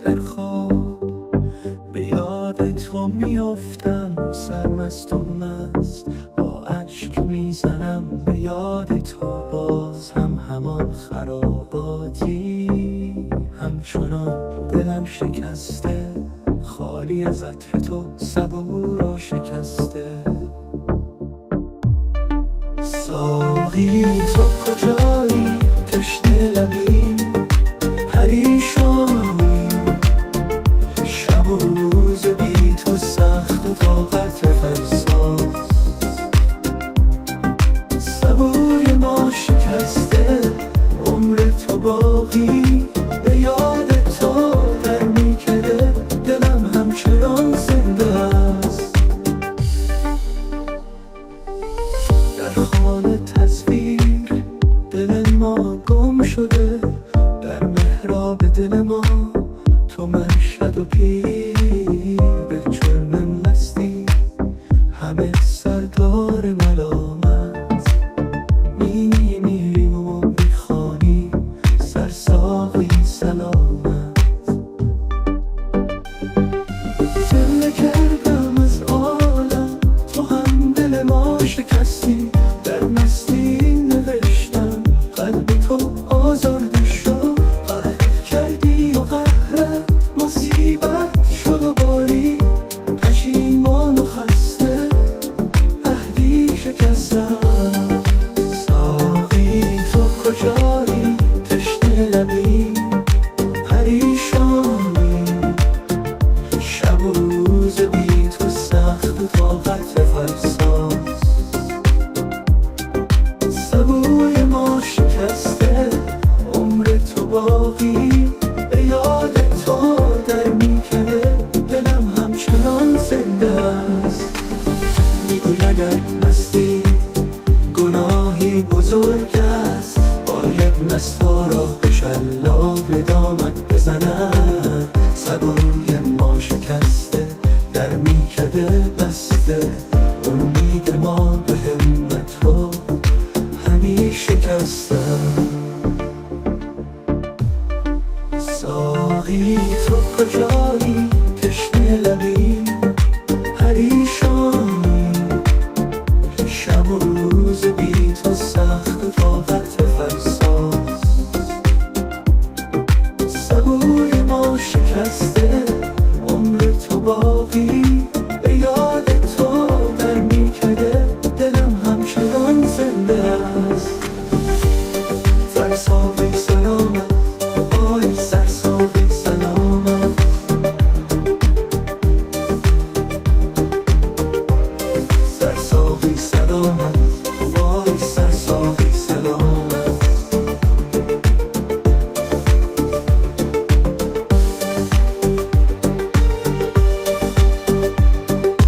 در خواب به یاد تو میافتم، سرمست و مست با اشک میزنم به یاد تو. باز همان خراباتی، همچنان دلم شکسته، خالی از عطر تو صبور را شکسته. ساقی تو کجایی؟ تشنه لبی پریشانی، شب و روز بی تو سخت و طاقت فرساز. صبور ما شکسته، عمر تو باقی به یاد تو در میکده، دلم همچنان زنده است. در خانه تصویر دل ما گم شده، در محراب دل ما تو مرشد و پیر. به جرم مستی همه سردار ملامت، میمیریم و میخوانیم سرساقی سلامت. دل کردم از عالم، تو هم دل ما شکستی. در مستی نوشتم قلب تو آزرده شد، قهر کردی و قهرت مصیبت شد و باری. پشیمان و خسته عهدی شکستم. ساقی تو کجایی؟ تشنه لبی پریشانی، شب و روز بی تو سخت و طاقت فرساز. صبور ما شکسته، عمر تو باقی به یاد تو در میکنه، دلم همچنان زنده است. میگوی اگر مستی گناهی بزرگ است، باید مستا را به شلاق دامت بزند. صبوری ما شکسته، در میکده بسته، امید ما به همت تو همی شکستم. ساقی تو کجایی؟